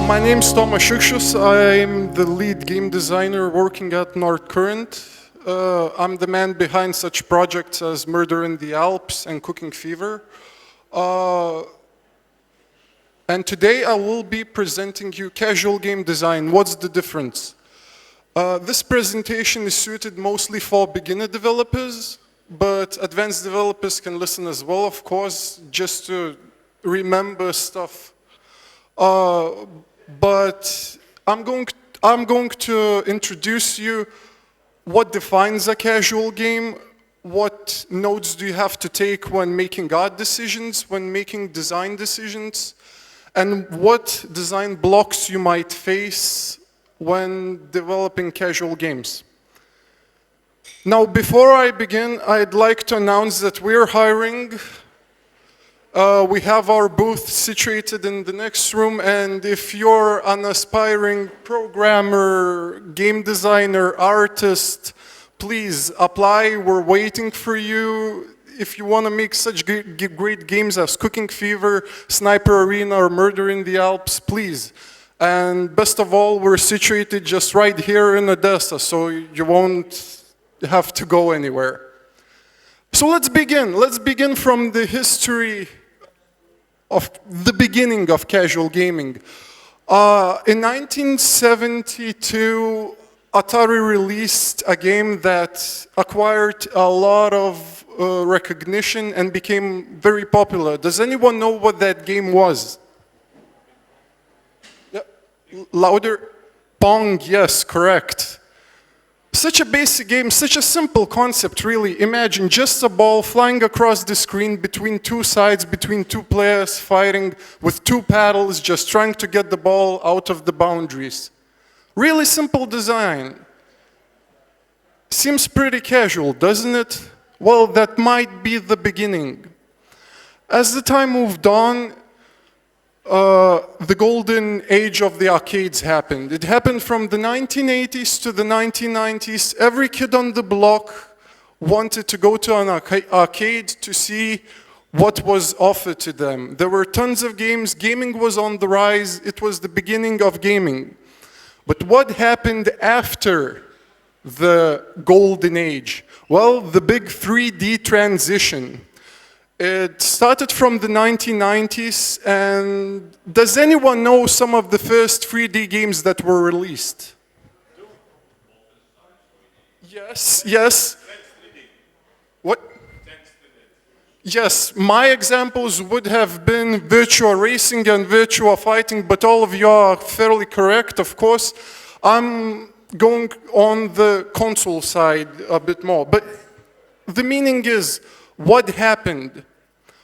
My name's Tomas Šiukščius. I'm the lead game designer working at Nordcurrent. I'm the man behind such projects as Murder in the Alps and Cooking Fever. And today I will be presenting you casual game design. What's the difference? This presentation is suited mostly for beginner developers, but advanced developers can listen as well, of course, just to remember stuff. But I'm going to introduce you what defines a casual game, what notes do you have to take when making art decisions, when making design decisions, and what design blocks you might face when developing casual games. Now, before I begin, I'd like to announce that we're hiring. We have our booth situated in the next room, and if you're an aspiring programmer, game designer, artist, please apply. We're waiting for you. If you want to make such great games as Cooking Fever, Sniper Arena, or Murder in the Alps, please. And best of all, we're situated just right here in Odessa, so you won't have to go anywhere. So let's begin. Let's begin from the history of the beginning of casual gaming. In 1972, Atari released a game that acquired a lot of recognition and became very popular. Does anyone know what that game was? Yeah. Louder? Pong, yes, correct. Such a basic game, such a simple concept, really. Imagine just a ball flying across the screen between two sides, between two players fighting with two paddles, just trying to get the ball out of the boundaries. Really simple design. Seems pretty casual, doesn't it? Well, that might be the beginning. As the time moved on, the golden age of the arcades happened. It happened from the 1980s to the 1990s. Every kid on the block wanted to go to an arcade to see what was offered to them. There were tons of games. Gaming was on the rise. It was the beginning of gaming. But what happened after the golden age? Well, the big 3D transition. It started from the 1990s, and does anyone know some of the first 3D games that were released? Yes. What? Yes, my examples would have been Virtua Racing and Virtua Fighting, but all of you are fairly correct, of course. I'm going on the console side a bit more, but the meaning is, what happened?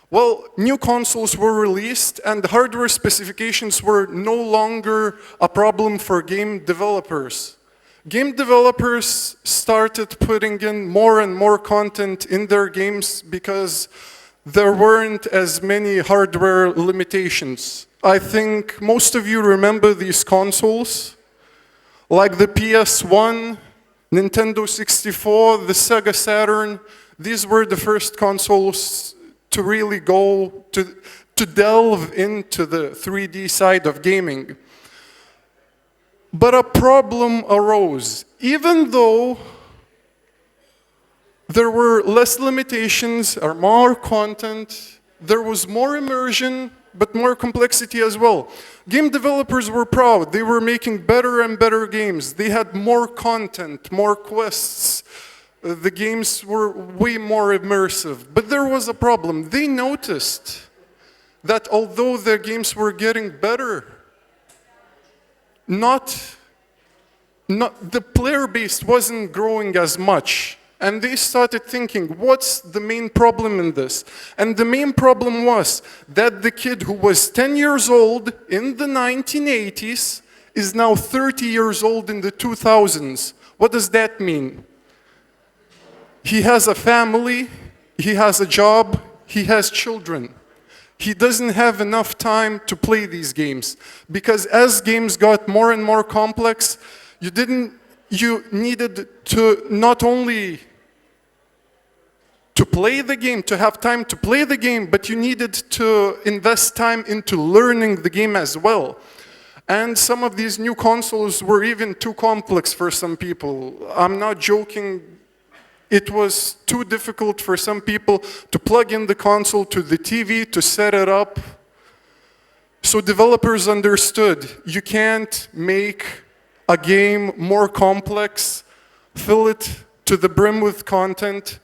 Well, new consoles were released and hardware specifications were no longer a problem for game developers. Game developers started putting in more and more content in their games because there weren't as many hardware limitations. I think most of you remember these consoles, like the PS1, Nintendo 64, the Sega Saturn. These were the first consoles to really go to delve into the 3D side of gaming. But a problem arose. Even though there were less limitations or more content, there was more immersion, but more complexity as well. Game developers were proud. They were making better and better games. They had more content, more quests. The games were way more immersive. But there was a problem. They noticed that although their games were getting better, the player base wasn't growing as much. And they started thinking, what's the main problem in this? And the main problem was that the kid who was 10 years old in the 1980s is now 30 years old in the 2000s. What does that mean? He has a family, he has a job, he has children. He doesn't have enough time to play these games. Because as games got more and more complex, you needed to not only to play the game, to have time to play the game, but you needed to invest time into learning the game as well. And some of these new consoles were even too complex for some people. I'm not joking. It was too difficult for some people to plug in the console to the TV, to set it up. So developers understood you can't make a game more complex, fill it to the brim with content,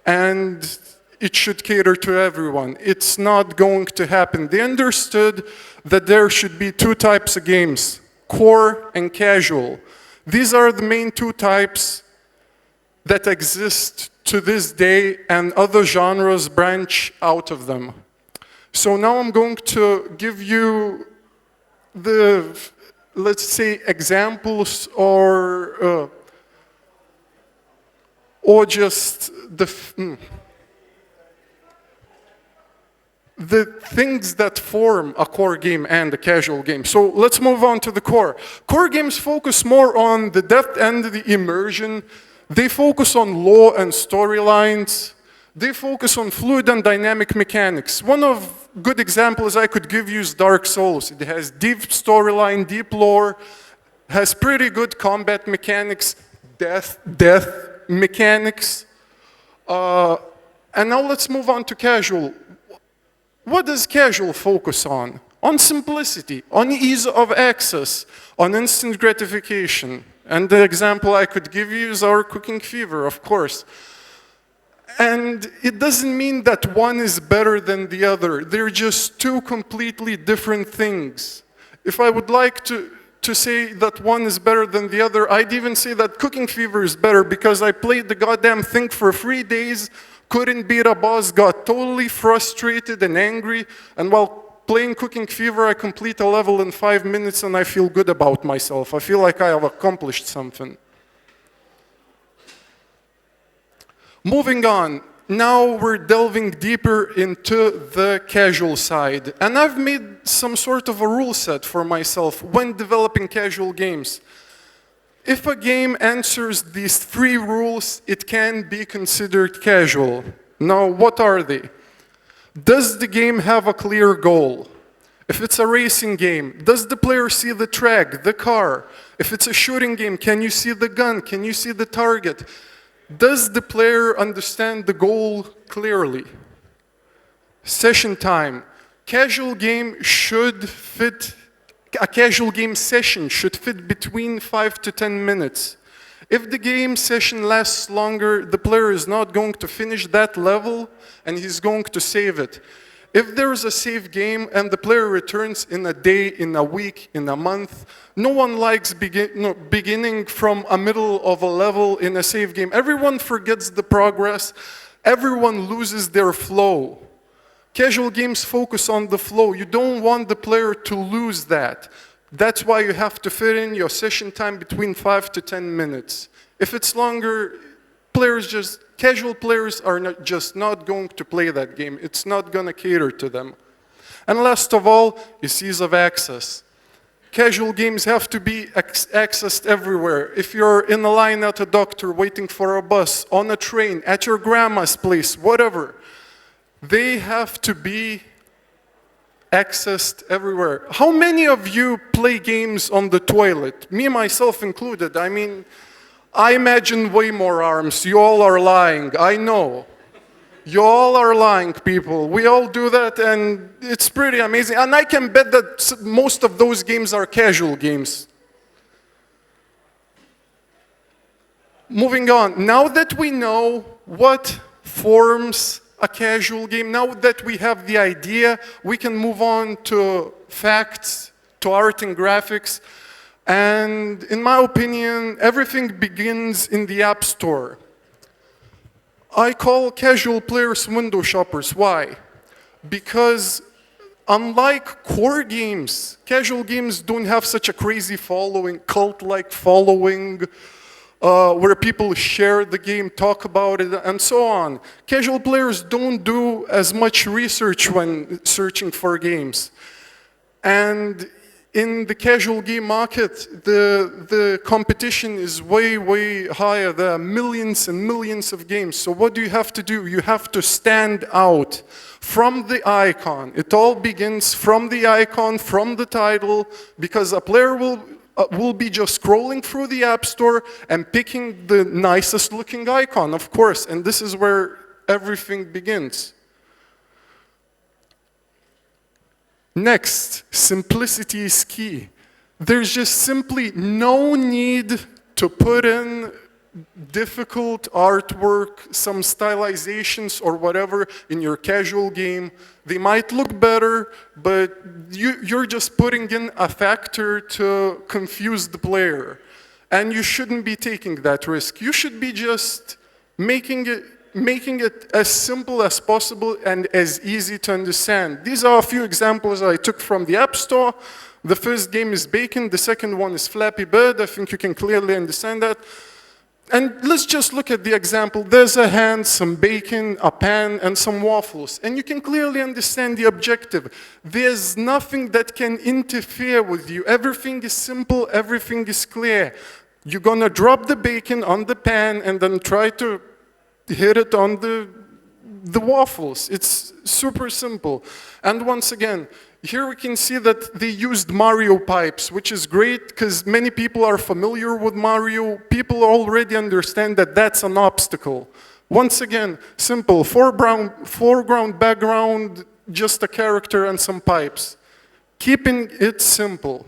and it should cater to everyone. It's not going to happen. They understood that there should be two types of games, core and casual. These are the main two types that exist to this day, and other genres branch out of them. So now I'm going to give you the, let's say, examples or just the things that form a core game and a casual game. So let's move on to the core. Core games focus more on the depth and the immersion. They focus on lore and storylines. They focus on fluid and dynamic mechanics. One of good examples I could give you is Dark Souls. It has deep storyline, deep lore, has pretty good combat mechanics, death mechanics. And now let's move on to casual. What does casual focus on? On simplicity, on ease of access, on instant gratification. And the example I could give you is our cooking fever, of course. And it doesn't mean that one is better than the other. They're just two completely different things. If I would like to say that one is better than the other, I'd even say that cooking fever is better because I played the goddamn thing for 3 days, couldn't beat a boss, got totally frustrated and angry, and while playing Cooking Fever, I complete a level in 5 minutes and I feel good about myself. I feel like I have accomplished something. Moving on, now we're delving deeper into the casual side. And I've made some sort of a rule set for myself when developing casual games. If a game answers these 3 rules, it can be considered casual. Now, what are they? Does the game have a clear goal? If it's a racing game, does the player see the track, the car? If it's a shooting game, can you see the gun? Can you see the target? Does the player understand the goal clearly? Session time. A casual game session should fit between 5 to 10 minutes. If the game session lasts longer, the player is not going to finish that level and he's going to save it. If there is a save game and the player returns in a day, in a week, in a month, no one likes beginning from a middle of a level in a save game. Everyone forgets the progress. Everyone loses their flow. Casual games focus on the flow. You don't want the player to lose that. That's why you have to fit in your session time between 5 to 10 minutes. If it's longer, casual players are not going to play that game. It's not going to cater to them. And last of all is ease of access. Casual games have to be accessed everywhere. If you're in a line at a doctor, waiting for a bus, on a train, at your grandma's place, whatever, they have to be accessed everywhere. How many of you play games on the toilet? Me, myself included. I mean, I imagine way more arms. You all are lying. I know. You all are lying, people. We all do that, and it's pretty amazing. And I can bet that most of those games are casual games. Moving on. Now that we know what forms a casual game, now that we have the idea, we can move on to facts, to art and graphics. And in my opinion, everything begins in the App Store. I call casual players window shoppers. Why? Because unlike core games, casual games don't have such a crazy following, cult-like following, where people share the game, talk about it, and so on. Casual players don't do as much research when searching for games. And in the casual game market, the competition is way, way higher. There are millions and millions of games. So what do you have to do? You have to stand out from the icon. It all begins from the icon, from the title, because a player will be just scrolling through the App Store and picking the nicest looking icon, of course. And this is where everything begins. Next, simplicity is key. There's just simply no need to put in difficult artwork, some stylizations or whatever in your casual game. They might look better, but you're just putting in a factor to confuse the player. And you shouldn't be taking that risk. You should be just making it as simple as possible and as easy to understand. These are a few examples I took from the App Store. The first game is Bacon, the second one is Flappy Bird. I think you can clearly understand that. And let's just look at the example. There's a hand, some bacon, a pan, and some waffles. And you can clearly understand the objective. There's nothing that can interfere with you. Everything is simple, everything is clear. You're gonna drop the bacon on the pan and then try to hit it on the waffles. It's super simple. And once again, here we can see that they used Mario pipes, which is great because many people are familiar with Mario. People already understand that that's an obstacle. Once again, simple, foreground, background, just a character and some pipes. Keeping it simple.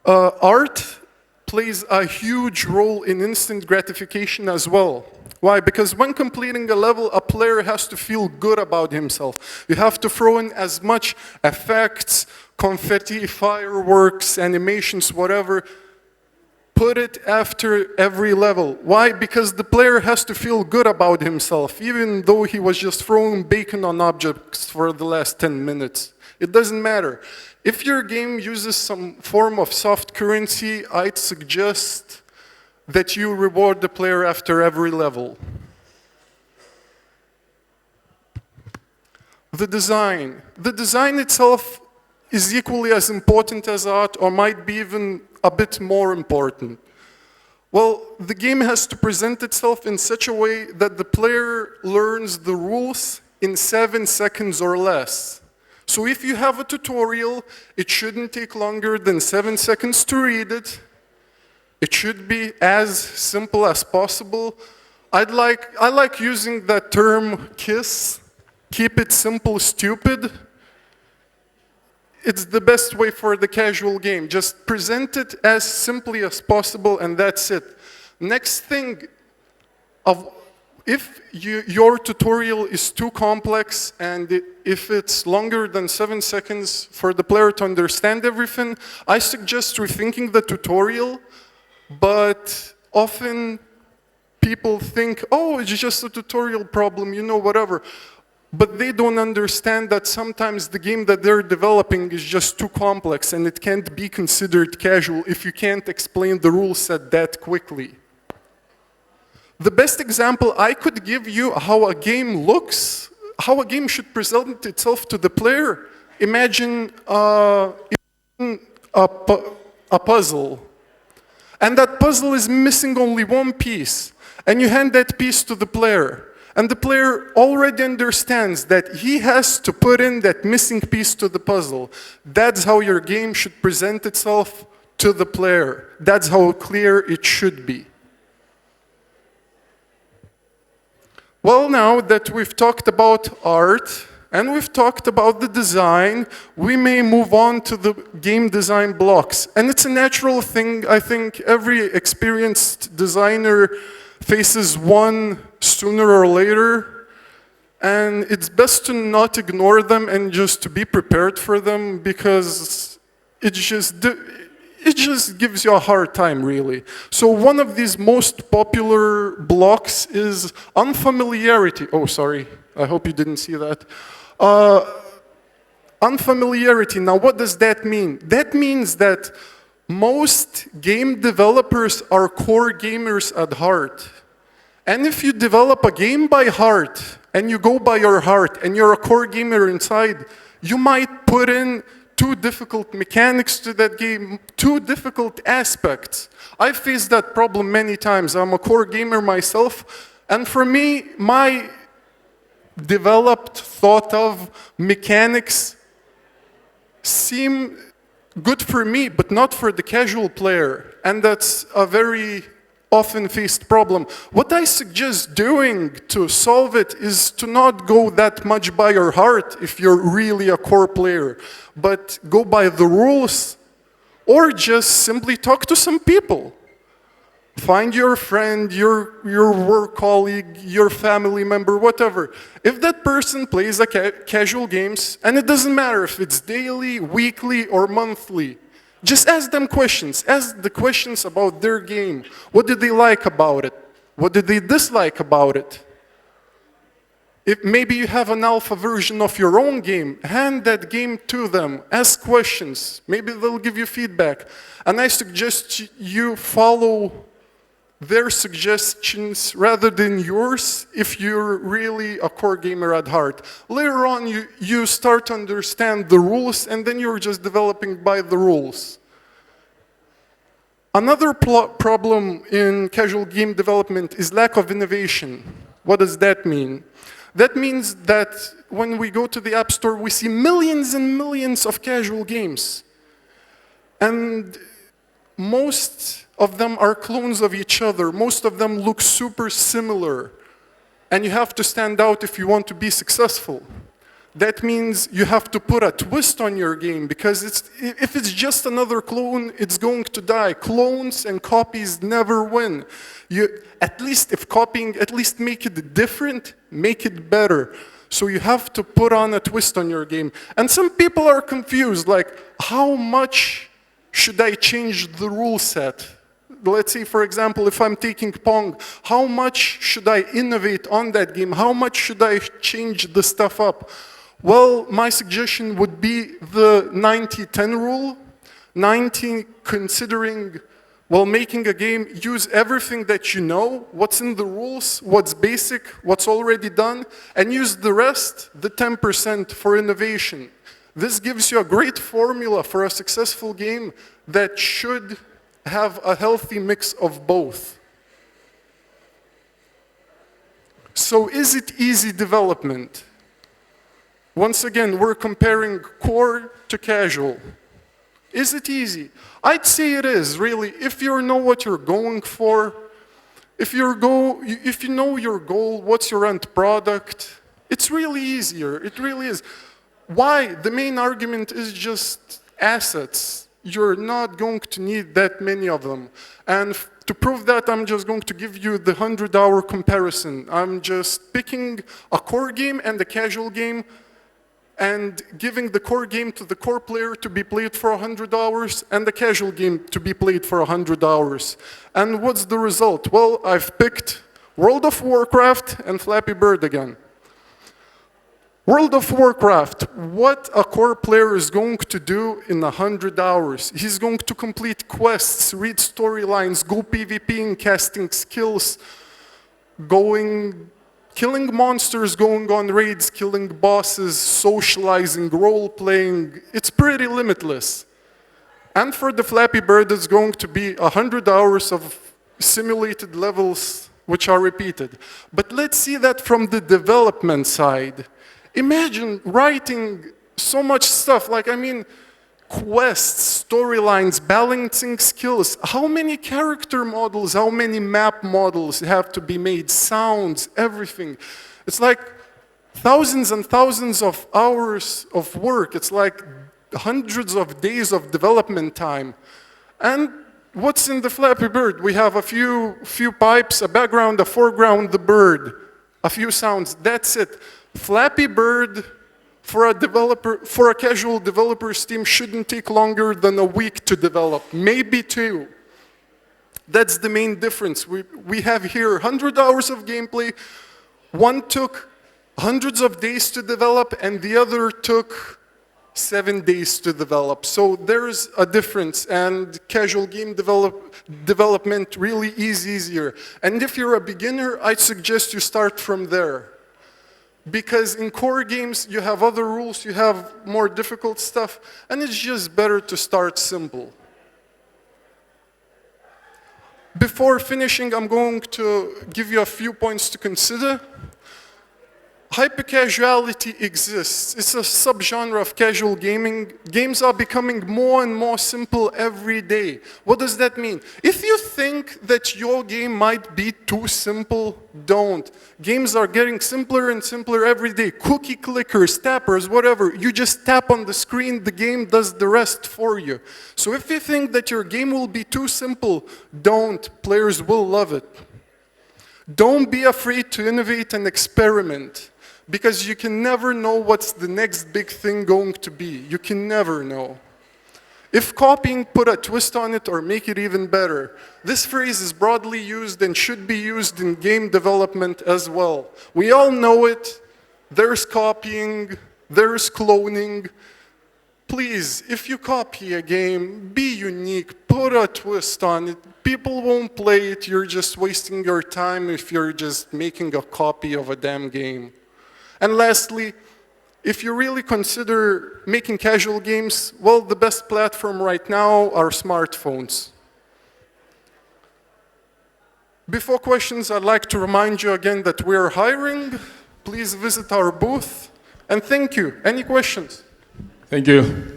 Art plays a huge role in instant gratification as well. Why? Because when completing a level, a player has to feel good about himself. You have to throw in as much effects, confetti, fireworks, animations, whatever. Put it after every level. Why? Because the player has to feel good about himself, even though he was just throwing bacon on objects for the last 10 minutes. It doesn't matter. If your game uses some form of soft currency, I'd suggest that you reward the player after every level. The design. The design itself is equally as important as art, or might be even a bit more important. Well, the game has to present itself in such a way that the player learns the rules in 7 seconds or less. So if you have a tutorial, it shouldn't take longer than 7 seconds to read it. It should be as simple as possible. I like using that term KISS, keep it simple, stupid. It's the best way for the casual game. Just present it as simply as possible and that's it. Next thing, if your tutorial is too complex and if it's longer than 7 seconds for the player to understand everything, I suggest rethinking the tutorial, but often people think, oh, it's just a tutorial problem, you know, whatever. But they don't understand that sometimes the game that they're developing is just too complex and it can't be considered casual if you can't explain the rule set that quickly. The best example I could give you how a game looks, how a game should present itself to the player, imagine a puzzle. And that puzzle is missing only one piece. And you hand that piece to the player. And the player already understands that he has to put in that missing piece to the puzzle. That's how your game should present itself to the player. That's how clear it should be. Well, now that we've talked about art and we've talked about the design, we may move on to the game design blocks. And it's a natural thing. I think every experienced designer faces one sooner or later. And it's best to not ignore them and just to be prepared for them because it just gives you a hard time, really. So one of these most popular blocks is unfamiliarity. Oh, sorry. I hope you didn't see that. Unfamiliarity. Now, what does that mean? That means that most game developers are core gamers at heart. And if you develop a game by heart, and you go by your heart, and you're a core gamer inside, You might put in too difficult mechanics to that game, too difficult aspects. I've faced that problem many times. I'm a core gamer myself, and for me, my developed, thought of mechanics seem good for me, but not for the casual player. And that's a very often faced problem. What I suggest doing to solve it is to not go that much by your heart if you're really a core player, but go by the rules, or just simply talk to some people. Find your friend, your work colleague, your family member, whatever. If that person plays casual games, and it doesn't matter if it's daily, weekly, or monthly, just ask them questions. Ask the questions about their game. What did they like about it? What did they dislike about it? If maybe you have an alpha version of your own game, hand that game to them. Ask questions. Maybe they'll give you feedback. And I suggest you follow their suggestions rather than yours if you're really a core gamer at heart. Later on, you start to understand the rules, and then you're just developing by the rules. Another problem in casual game development is lack of innovation. What does that mean? That means that when we go to the App Store, we see millions and millions of casual games. And most of them are clones of each other. Most of them look super similar. And you have to stand out if you want to be successful. That means you have to put a twist on your game, because if it's just another clone, it's going to die. Clones and copies never win. At least if copying, at least make it different, make it better. So you have to put on a twist on your game. And some people are confused, like, how much should I change the rule set? Let's say, for example, if I'm taking Pong, how much should I innovate on that game? How much should I change the stuff up? Well, my suggestion would be the 90-10 rule. 90 considering, while making a game, use everything that you know, what's in the rules, what's basic, what's already done, and use the rest, the 10%, for innovation. This gives you a great formula for a successful game that should have a healthy mix of both. So is it easy development? Once again, we're comparing core to casual. Is it easy? I'd say it is, really. If you know what you're going for, if you know your goal, what's your end product, it's really easier. It really is. Why? The main argument is just assets. You're not going to need that many of them. And to prove that, I'm just going to give you the 100-hour comparison. I'm just picking a core game and a casual game and giving the core game to the core player to be played for 100 hours and the casual game to be played for 100 hours. And what's the result? Well, I've picked World of Warcraft and Flappy Bird again. World of Warcraft, what a core player is going to do in 100 hours. He's going to complete quests, read storylines, go PvPing, casting skills, killing monsters, going on raids, killing bosses, socializing, role-playing. It's pretty limitless. And for the Flappy Bird, it's going to be 100 hours of simulated levels which are repeated. But let's see that from the development side. Imagine writing so much stuff, quests, storylines, balancing skills. How many character models, how many map models have to be made, sounds, everything. It's like thousands and thousands of hours of work. It's like hundreds of days of development time. And what's in the Flappy Bird? We have a few pipes, a background, a foreground, the bird, a few sounds, that's it. Flappy Bird, for a casual developer's team, shouldn't take longer than a week to develop, maybe 2. That's the main difference. We have here 100 hours of gameplay. One took hundreds of days to develop, and the other took 7 days to develop. So there's a difference, and casual game development really is easier. And if you're a beginner, I'd suggest you start from there. Because in core games, you have other rules, you have more difficult stuff, and it's just better to start simple. Before finishing, I'm going to give you a few points to consider. Hypercasuality exists. It's a subgenre of casual gaming. Games are becoming more and more simple every day. What does that mean? If you think that your game might be too simple, don't. Games are getting simpler and simpler every day. Cookie clickers, tappers, whatever. You just tap on the screen, the game does the rest for you. So if you think that your game will be too simple, don't. Players will love it. Don't be afraid to innovate and experiment. Because you can never know what's the next big thing going to be. You can never know. If copying, put a twist on it or make it even better. This phrase is broadly used and should be used in game development as well. We all know it. There's copying, there's cloning. Please, if you copy a game, be unique, put a twist on it. People won't play it, you're just wasting your time if you're just making a copy of a damn game. And lastly, if you really consider making casual games, well, the best platform right now are smartphones. Before questions, I'd like to remind you again that we are hiring. Please visit our booth. And thank you. Any questions? Thank you.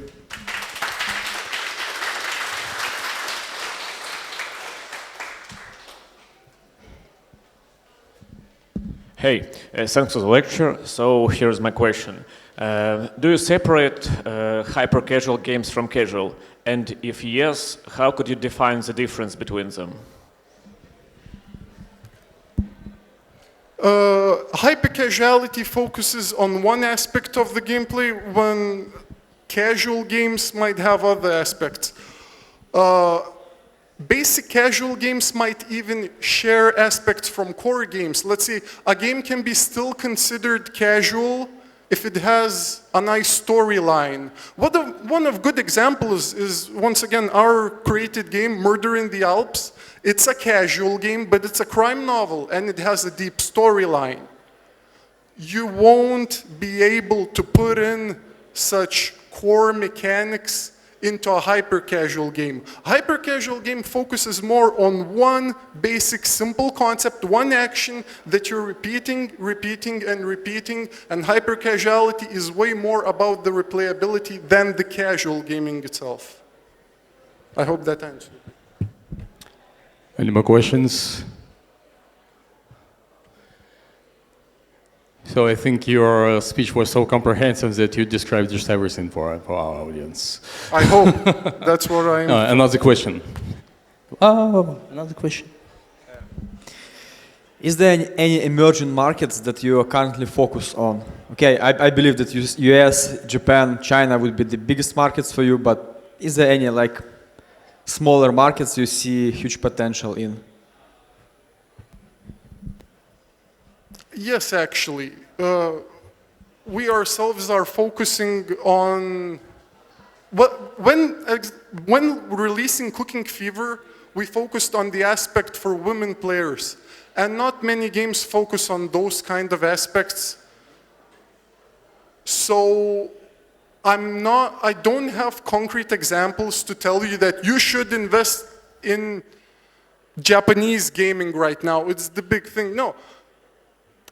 Hey, thanks for the lecture. So here's my question. Do you separate hyper-casual games from casual? And if yes, how could you define the difference between them? Hyper-casuality focuses on one aspect of the gameplay when casual games might have other aspects. Basic casual games might even share aspects from core games. Let's say a game can be still considered casual if it has a nice storyline. One of good examples is, once again, our created game, Murder in the Alps. It's a casual game, but it's a crime novel, and it has a deep storyline. You won't be able to put in such core mechanics into a hyper-casual game. Hyper-casual game focuses more on one basic, simple concept, one action that you're repeating, and repeating, and hyper-casuality is way more about the replayability than the casual gaming itself. I hope that answered. Any more questions? So I think your speech was so comprehensive that you described just everything for our audience. I hope. That's what I'm... Another question. Oh, another question. Is there any emerging markets that you are currently focused on? Okay, I believe that US, Japan, China would be the biggest markets for you, but is there any like smaller markets you see huge potential in? Yes, actually. We ourselves are focusing on... When releasing Cooking Fever, we focused on the aspect for women players. And not many games focus on those kind of aspects. So I don't have concrete examples to tell you that you should invest in Japanese gaming right now. It's the big thing. No.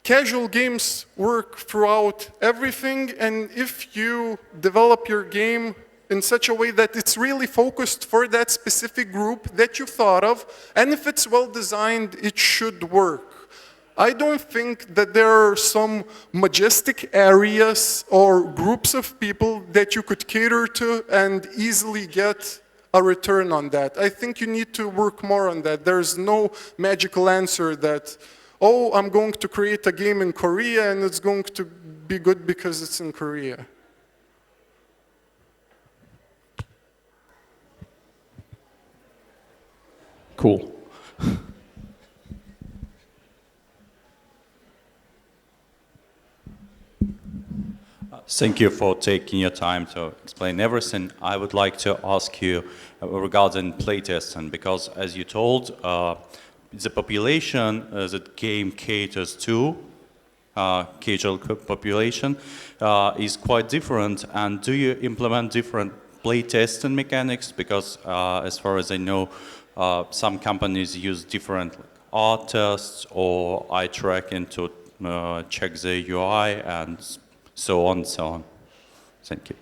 Casual games work throughout everything, and if you develop your game in such a way that it's really focused for that specific group that you thought of, and if it's well designed, it should work. I don't think that there are some majestic areas or groups of people that you could cater to and easily get a return on that. I think you need to work more on that. There's no magical answer that, oh, I'm going to create a game in Korea and it's going to be good because it's in Korea. Cool. Thank you for taking your time to explain everything. I would like to ask you regarding playtesting, because as you told, the population that game caters to casual population is quite different. And do you implement different play testing mechanics? Because as far as I know, some companies use different art tests or eye tracking to check the UI and so on and so on. Thank you.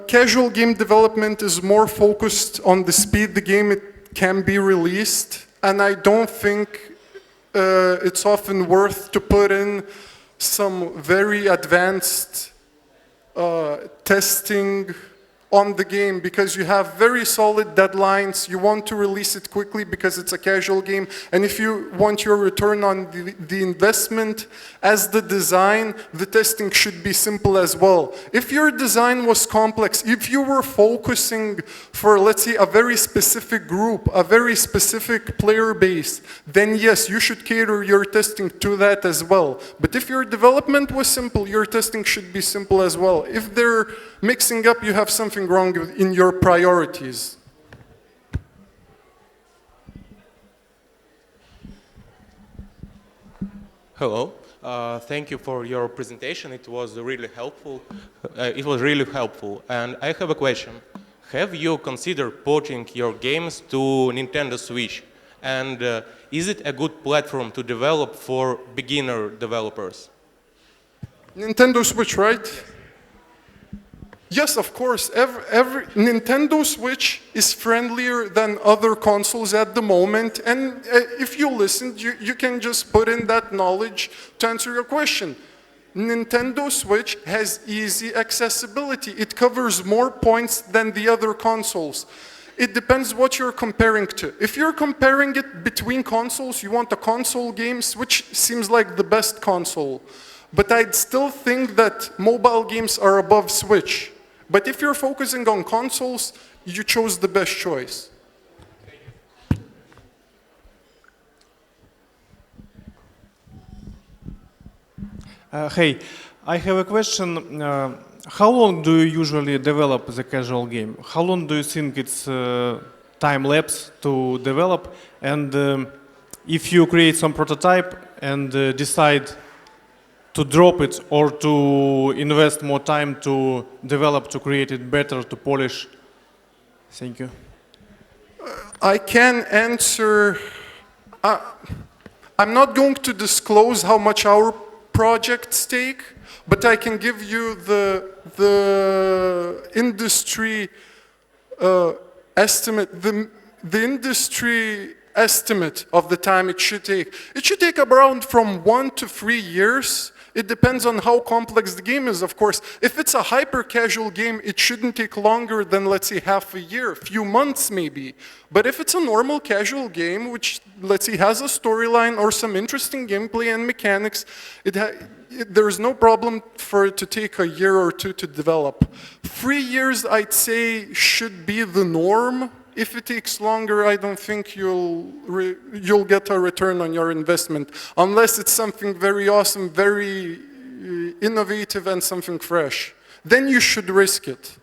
Casual game development is more focused on the speed the game can be released, and I don't think it's often worth to put in some very advanced testing on the game, because you have very solid deadlines. You want to release it quickly because it's a casual game, and if you want your return on the investment as the design, the testing should be simple as well. If your design was complex, if you were focusing for, let's say, a very specific group, a very specific player base, then yes, you should cater your testing to that as well. But if your development was simple, your testing should be simple as well. If they're mixing up, you have something wrong in your priorities. Hello. Thank you for your presentation. It was really helpful. And I have a question. Have you considered porting your games to Nintendo Switch? And is it a good platform to develop for beginner developers? Nintendo Switch, right? Yes, of course. Every Nintendo Switch is friendlier than other consoles at the moment, and if you listened, you can just put in that knowledge to answer your question. Nintendo Switch has easy accessibility. It covers more points than the other consoles. It depends what you're comparing to. If you're comparing it between consoles, you want a console game, Switch seems like the best console. But I'd still think that mobile games are above Switch. But if you're focusing on consoles, you chose the best choice. Hey, I have a question. How long do you usually develop the casual game? How long do you think it's time lapse to develop? And if you create some prototype and decide to drop it or to invest more time to develop, to create it better, to polish? Thank you. I can answer. I'm not going to disclose how much our projects take, but I can give you the industry estimate, the industry estimate of the time it should take. It should take around from 1 to 3 years. It depends on how complex the game is, of course. If it's a hyper-casual game, it shouldn't take longer than, let's say, half a year, a few months maybe. But if it's a normal casual game, which, let's say, has a storyline or some interesting gameplay and mechanics, there's no problem for it to take a year or two to develop. 3 years, I'd say, should be the norm. If it takes longer, I don't think you'll get a return on your investment, unless it's something very awesome, very innovative, and something fresh. Then you should risk it.